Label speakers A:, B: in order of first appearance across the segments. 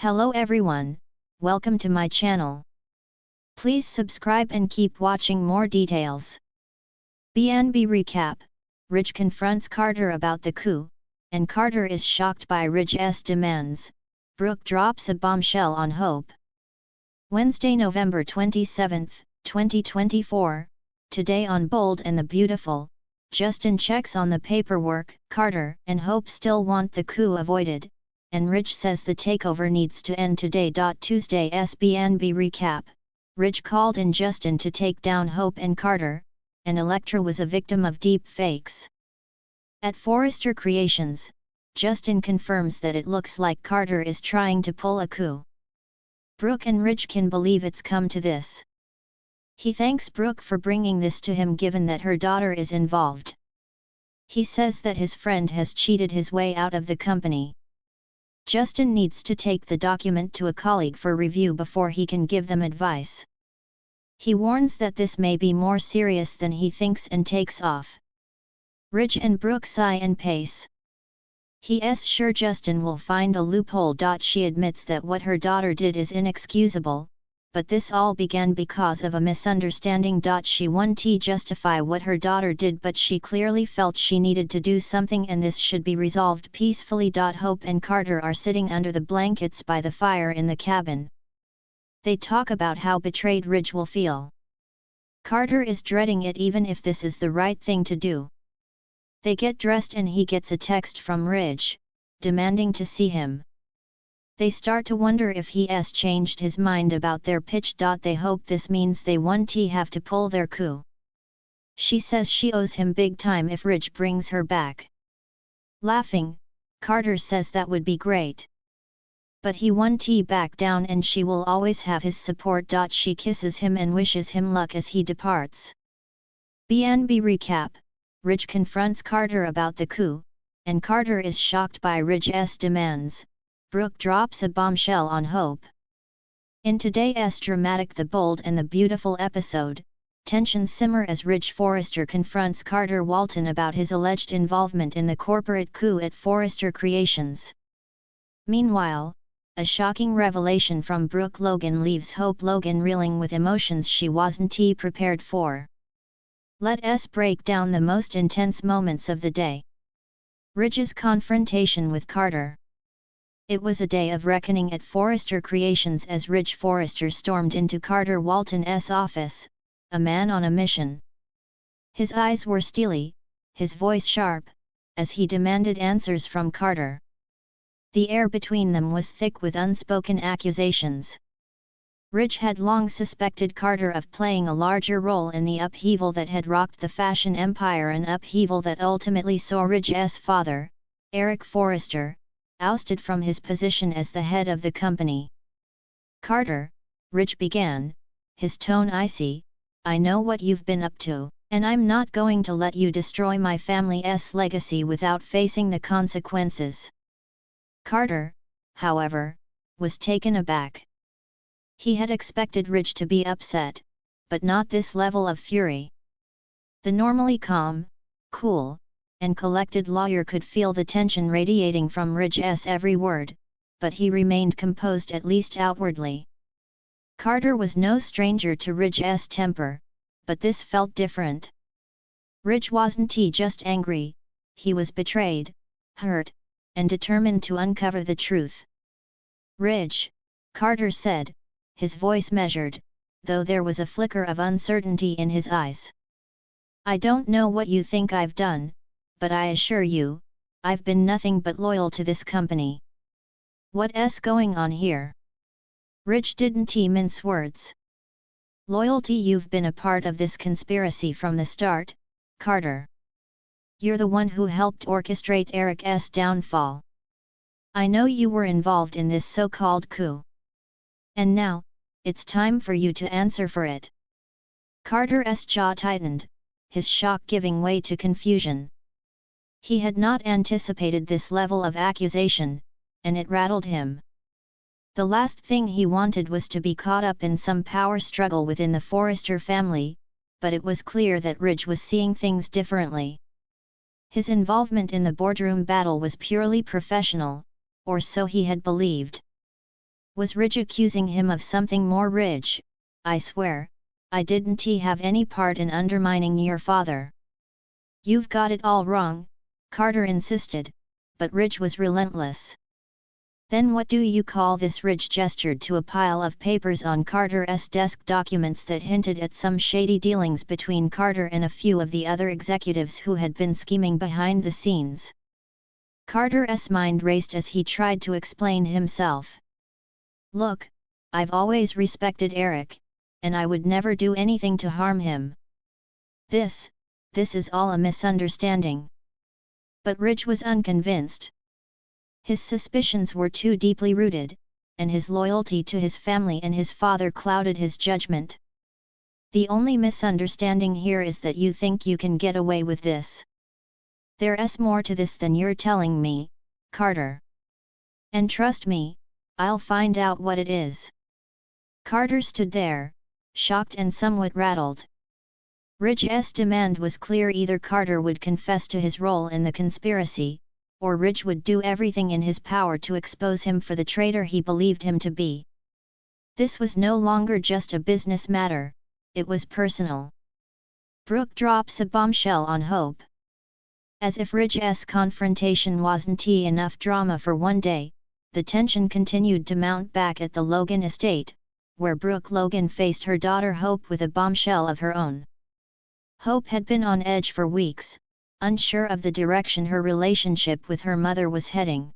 A: Hello everyone, welcome to my channel. Please subscribe and keep watching more details. BNB recap: Ridge confronts Carter about the coup, and Carter is shocked by Ridge's demands. Brooke drops a bombshell on Hope. Wednesday, November 27, 2024, today on Bold and the Beautiful, Justin checks on the paperwork. Carter and Hope still want the coup avoided, and Ridge says the takeover needs to end today. Tuesday SBNB recap: Ridge called in Justin to take down Hope and Carter, and Elektra was a victim of deep fakes. At Forrester Creations, Justin confirms that it looks like Carter is trying to pull a coup. Brooke and Ridge can believe it's come to this. He thanks Brooke for bringing this to him given that her daughter is involved. He says that his friend has cheated his way out of the company. Justin needs to take the document to a colleague for review before he can give them advice. He warns that this may be more serious than he thinks and takes off. Ridge and Brooke sigh and pace. He's sure Justin will find a loophole. She admits that what her daughter did is inexcusable, but this all began because of a misunderstanding. She wanted to justify what her daughter did, but she clearly felt she needed to do something and this should be resolved peacefully. Hope and Carter are sitting under the blankets by the fire in the cabin. They talk about how betrayed Ridge will feel. Carter is dreading it even if this is the right thing to do. They get dressed and he gets a text from Ridge, demanding to see him. They start to wonder if he's changed his mind about their pitch. They hope this means they won't have to pull their coup. She says she owes him big time if Ridge brings her back. Laughing, Carter says that would be great. But he won't back down and she will always have his support. She kisses him and wishes him luck as he departs. BNB recap: Ridge confronts Carter about the coup, and Carter is shocked by Ridge's demands. Brooke drops a bombshell on Hope. In today's dramatic The Bold and the Beautiful episode, tensions simmer as Ridge Forrester confronts Carter Walton about his alleged involvement in the corporate coup at Forrester Creations. Meanwhile, a shocking revelation from Brooke Logan leaves Hope Logan reeling with emotions she wasn't prepared for. Let's break down the most intense moments of the day. Ridge's confrontation with Carter. It was a day of reckoning at Forrester Creations as Ridge Forrester stormed into Carter Walton's office, a man on a mission. His eyes were steely, his voice sharp, as he demanded answers from Carter. The air between them was thick with unspoken accusations. Ridge had long suspected Carter of playing a larger role in the upheaval that had rocked the fashion empire, an upheaval that ultimately saw Ridge's father, Eric Forrester, ousted from his position as the head of the company. "Carter," Ridge began, his tone icy, "I know what you've been up to, and I'm not going to let you destroy my family's legacy without facing the consequences." Carter, however, was taken aback. He had expected Ridge to be upset, but not this level of fury. The normally calm, cool, and collected lawyer could feel the tension radiating from Ridge's every word, but he remained composed, at least outwardly. Carter was no stranger to Ridge's temper, but this felt different. Ridge wasn't just angry, he was betrayed, hurt, and determined to uncover the truth. "Ridge," Carter said, his voice measured, though there was a flicker of uncertainty in his eyes. "I don't know what you think I've done, but I assure you, I've been nothing but loyal to this company." "What's going on here?" Ridge didn't mince words. "Loyalty? You've been a part of this conspiracy from the start, Carter. You're the one who helped orchestrate Eric's downfall. I know you were involved in this so-called coup. And now, it's time for you to answer for it." Carter's jaw tightened, his shock giving way to confusion. He had not anticipated this level of accusation, and it rattled him. The last thing he wanted was to be caught up in some power struggle within the Forrester family, but it was clear that Ridge was seeing things differently. His involvement in the boardroom battle was purely professional, or so he had believed. Was Ridge accusing him of something more? Ridge, I swear, I didn't have any part in undermining your father. You've got it all wrong, Carter insisted, but Ridge was relentless. Then what do you call this? Ridge gestured to a pile of papers on Carter's desk, documents that hinted at some shady dealings between Carter and a few of the other executives who had been scheming behind the scenes. Carter's mind raced as he tried to explain himself. Look, I've always respected Eric, and I would never do anything to harm him. This is all a misunderstanding. But Ridge was unconvinced. His suspicions were too deeply rooted, and his loyalty to his family and his father clouded his judgment. The only misunderstanding here is that you think you can get away with this. There's more to this than you're telling me, Carter. And trust me, I'll find out what it is. Carter stood there, shocked and somewhat rattled. Ridge's demand was clear: either Carter would confess to his role in the conspiracy, or Ridge would do everything in his power to expose him for the traitor he believed him to be. This was no longer just a business matter, it was personal. Brooke drops a bombshell on Hope. As if Ridge's confrontation wasn't enough drama for one day, the tension continued to mount back at the Logan estate, where Brooke Logan faced her daughter Hope with a bombshell of her own. Hope had been on edge for weeks, unsure of the direction her relationship with her mother was heading.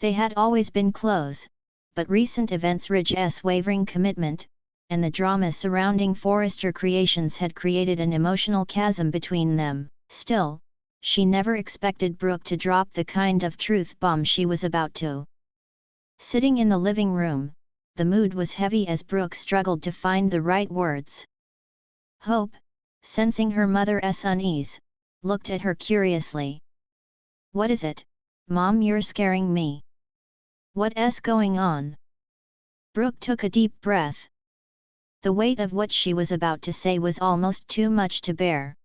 A: They had always been close, but recent events, Ridge's wavering commitment, and the drama surrounding Forrester Creations had created an emotional chasm between them. Still, she never expected Brooke to drop the kind of truth bomb she was about to. Sitting in the living room, the mood was heavy as Brooke struggled to find the right words. Hope, sensing her mother's unease, looked at her curiously. What is it, Mom? You're scaring me. What's going on? Brooke took a deep breath. The weight of what she was about to say was almost too much to bear.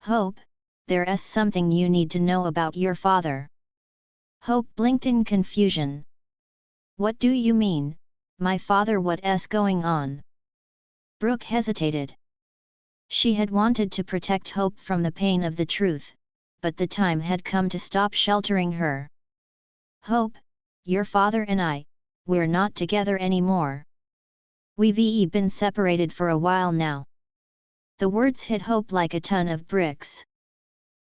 A: Hope, there's something you need to know about your father. Hope blinked in confusion. What do you mean, my father? What's going on? Brooke hesitated. She had wanted to protect Hope from the pain of the truth, but the time had come to stop sheltering her. Hope, your father and we're not together anymore. We've been separated for a while now. The words hit Hope like a ton of bricks.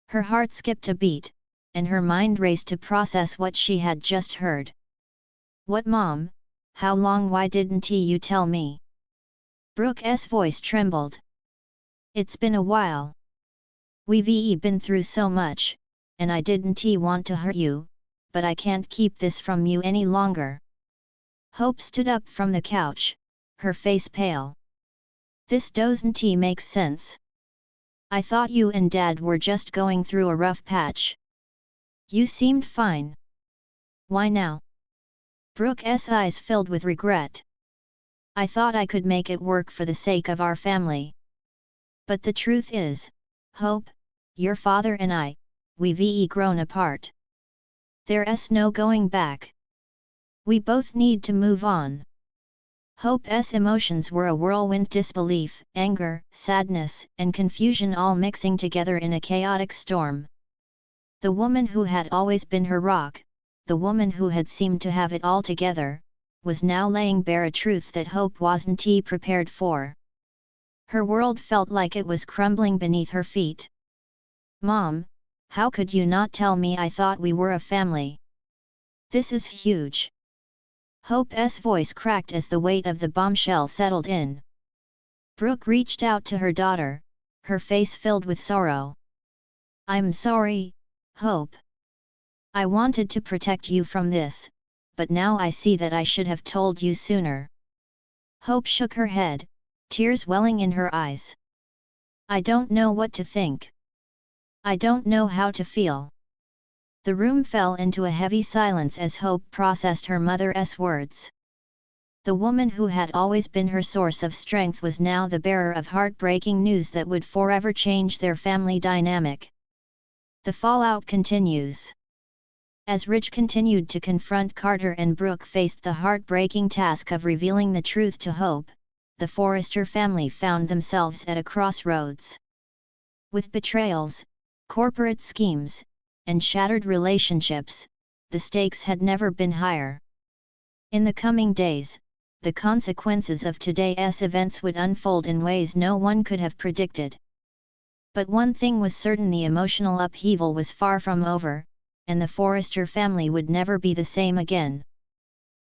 A: Her heart skipped a beat, and her mind raced to process what she had just heard. What, Mom? How long? Why didn't you tell me? Brooke's voice trembled. It's been a while. We've been through so much, and I didn't want to hurt you, but I can't keep this from you any longer. Hope stood up from the couch, her face pale. This doesn't make sense. I thought you and Dad were just going through a rough patch. You seemed fine. Why now? Brooke's eyes filled with regret. I thought I could make it work for the sake of our family. But the truth is, Hope, your father and we've grown apart. There's no going back. We both need to move on. Hope's emotions were a whirlwind: disbelief, anger, sadness, and confusion all mixing together in a chaotic storm. The woman who had always been her rock, the woman who had seemed to have it all together, was now laying bare a truth that Hope wasn't prepared for. Her world felt like it was crumbling beneath her feet. Mom, how could you not tell me? I thought we were a family. This is huge. Hope's voice cracked as the weight of the bombshell settled in. Brooke reached out to her daughter, her face filled with sorrow. I'm sorry, Hope. I wanted to protect you from this, but now I see that I should have told you sooner. Hope shook her head, tears welling in her eyes. I don't know what to think. I don't know how to feel. The room fell into a heavy silence as Hope processed her mother's words. The woman who had always been her source of strength was now the bearer of heartbreaking news that would forever change their family dynamic. The fallout continues. As Rich continued to confront Carter and Brooke faced the heartbreaking task of revealing the truth to Hope, the Forrester family found themselves at a crossroads. With betrayals, corporate schemes, and shattered relationships, the stakes had never been higher. In the coming days, the consequences of today's events would unfold in ways no one could have predicted. But one thing was certain: the emotional upheaval was far from over, and the Forrester family would never be the same again.